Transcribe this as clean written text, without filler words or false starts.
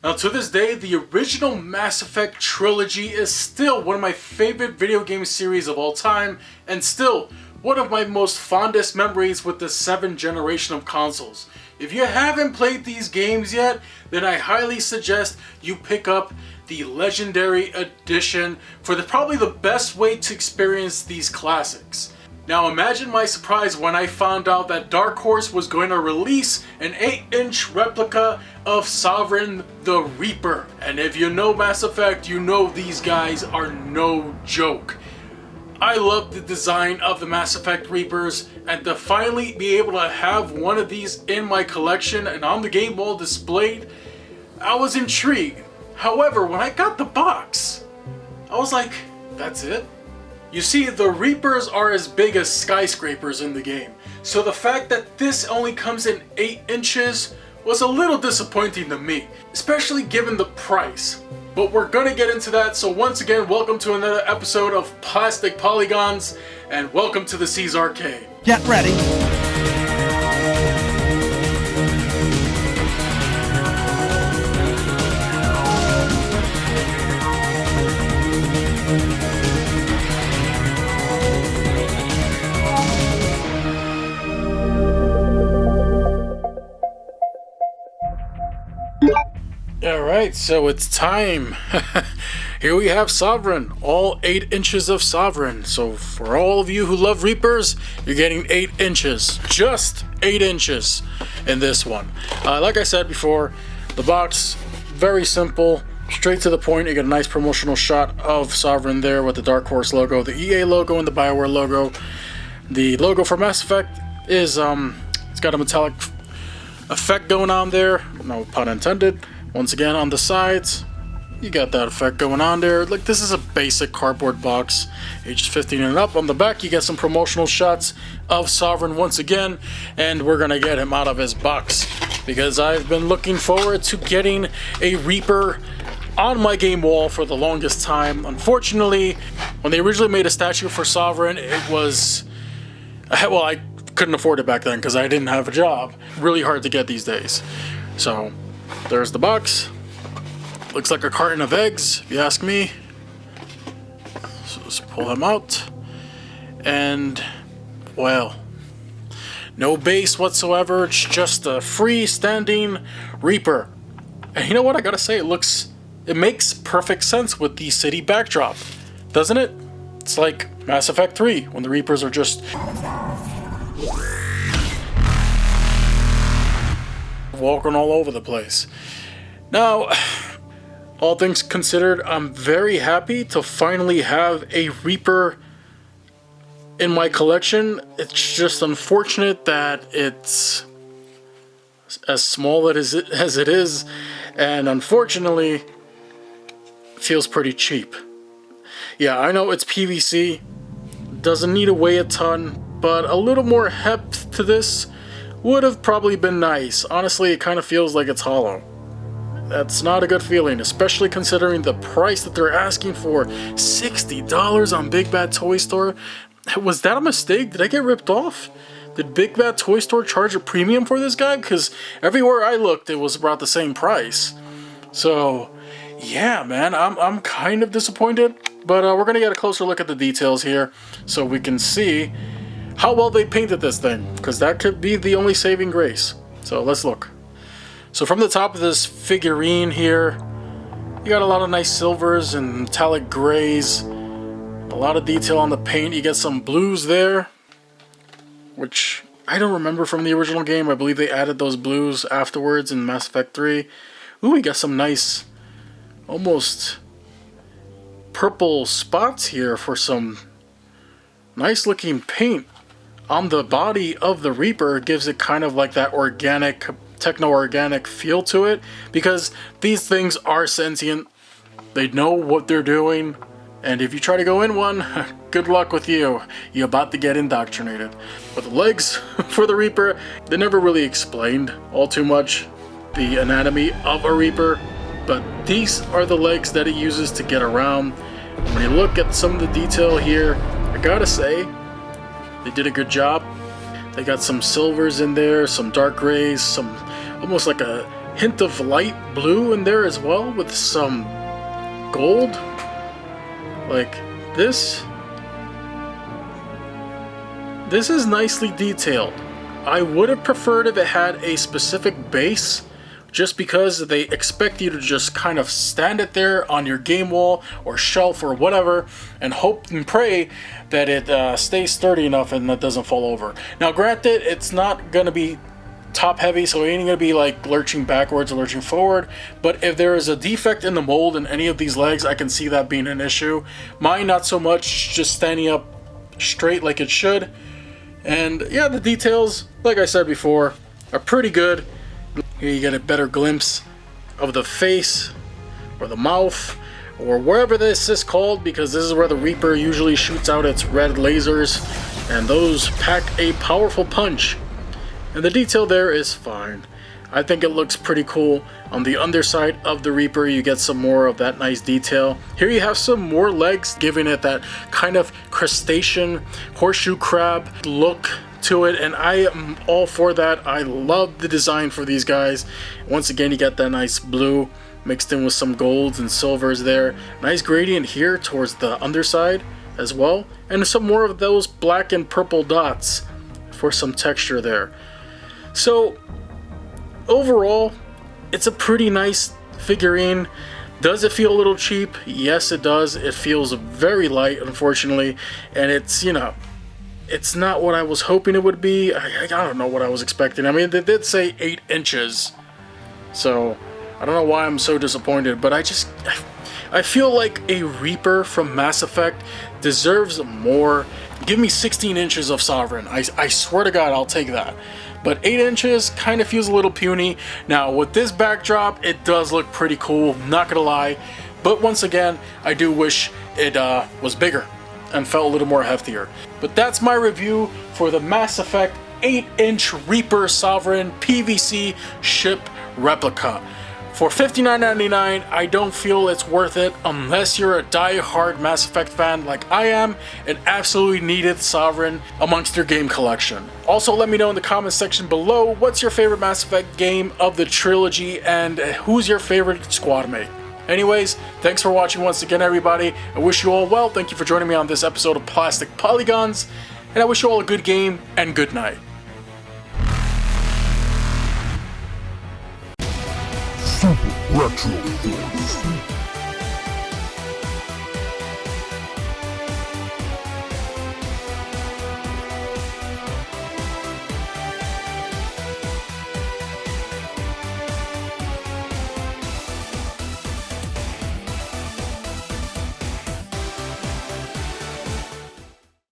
Now to this day, the original Mass Effect trilogy is still one of my favorite video game series of all time, and still one of my most fondest memories with the 7th generation of consoles. If you haven't played these games yet, then I highly suggest you pick up the Legendary Edition for probably the best way to experience these classics. Now imagine my surprise when I found out that Dark Horse was going to release an 8-inch replica of Sovereign the Reaper. And if you know Mass Effect, you know these guys are no joke. I love the design of the Mass Effect Reapers, and to finally be able to have one of these in my collection and on the game wall displayed, I was intrigued. However, when I got the box, I was like, that's it? You see, the Reapers are as big as skyscrapers in the game, so the fact that this only comes in 8 inches was a little disappointing to me, especially given the price. But we're gonna get into that, so once again, welcome to another episode of Plastic Polygons, and welcome to the CesArcade. Get ready. Alright, so it's time. Here we have Sovereign, all 8 inches of Sovereign. So for all of you who love Reapers, you're getting 8 inches, just 8 inches in this one. Like I said before, the box, very simple, straight to the point. You get a nice promotional shot of Sovereign there with the Dark Horse logo, the EA logo, and the BioWare logo. The logo for Mass Effect is, it's got a metallic effect going on there, no pun intended. Once again, on the sides, you got that effect going on there. Like, this is a basic cardboard box, ages 15 and up. On the back, you get some promotional shots of Sovereign once again, and we're gonna get him out of his box because I've been looking forward to getting a Reaper on my game wall for the longest time. Unfortunately, when they originally made a statue for Sovereign, it was, well, I couldn't afford it back then because I didn't have a job. Really hard to get these days. So there's the box. Looks like a carton of eggs, if you ask me. So let's pull them out. And, well, no base whatsoever. It's just a freestanding Reaper. And you know what? I gotta say, it makes perfect sense with the city backdrop, doesn't it? It's like Mass Effect 3, when the Reapers are just walking all over the place. Now, all things considered, I'm very happy to finally have a Reaper in my collection. It's just unfortunate that it's as small as it is, and unfortunately, feels pretty cheap. Yeah, I know it's PVC, doesn't need to weigh a ton, but a little more heft to this would have probably been nice. Honestly, it kind of feels like it's hollow. That's not a good feeling, especially considering the price that they're asking for. $60 on Big Bad Toy Store? Was that a mistake? Did I get ripped off? Did Big Bad Toy Store charge a premium for this guy? Because everywhere I looked, it was about the same price. So, yeah, man, I'm kind of disappointed. But we're going to get a closer look at the details here so we can see how well they painted this thing, because that could be the only saving grace. So let's look. So from the top of this figurine here, you got a lot of nice silvers and metallic grays, a lot of detail on the paint. You get some blues there, which I don't remember from the original game. I believe they added those blues afterwards in Mass Effect 3. Ooh, we got some nice, almost purple spots here for some nice looking paint on the body of the Reaper. Gives it kind of like that organic, techno-organic feel to it, because these things are sentient. They know what they're doing, and if you try to go in one, good luck with you. You're about to get indoctrinated. But the legs for the Reaper, they never really explained all too much the anatomy of a Reaper, but these are the legs that it uses to get around. When you look at some of the detail here, I gotta say, they did a good job. They got some silvers in there, some dark grays, some almost like a hint of light blue in there as well with some gold. Like this. This is nicely detailed. I would have preferred if it had a specific base, just because they expect you to just kind of stand it there on your game wall or shelf or whatever and hope and pray that it stays sturdy enough and that doesn't fall over. Now granted, it's not going to be top heavy, so it ain't going to be like lurching backwards or lurching forward, but if there is a defect in the mold in any of these legs, I can see that being an issue. Mine not so much, just standing up straight like it should. And yeah, the details, like I said before, are pretty good. Here you get a better glimpse of the face or the mouth or wherever this is called, because this is where the Reaper usually shoots out its red lasers, and those pack a powerful punch. And the detail there is fine. I think it looks pretty cool. On the underside of the Reaper, you get some more of that nice detail. Here you have some more legs, giving it that kind of crustacean, horseshoe crab look to it, and I am all for that. I love the design for these guys. Once again, you got that nice blue mixed in with some golds and silvers there. Nice gradient here towards the underside as well, and some more of those black and purple dots for some texture there. So overall, it's a pretty nice figurine. Does it feel a little cheap? Yes, it does. It feels very light, unfortunately, and it's, you know, it's not what I was hoping it would be. I don't know what I was expecting. I mean, they did say 8 inches, so I don't know why I'm so disappointed, but I feel like a Reaper from Mass Effect deserves more. Give me 16 inches of Sovereign. I swear to God, I'll take that. But 8 inches kind of feels a little puny. Now, with this backdrop, it does look pretty cool, not gonna lie. But once again, I do wish it was bigger and felt a little more heftier. But that's my review for the Mass Effect 8-inch Reaper Sovereign PVC Ship Replica. For $59.99, I don't feel it's worth it unless you're a die-hard Mass Effect fan like I am and absolutely needed Sovereign amongst your game collection. Also, let me know in the comments section below what's your favorite Mass Effect game of the trilogy and who's your favorite squad mate. Anyways, thanks for watching once again, everybody. I wish you all well. Thank you for joining me on this episode of Plastic Polygons, and I wish you all a good game and good night. Super Retro Force.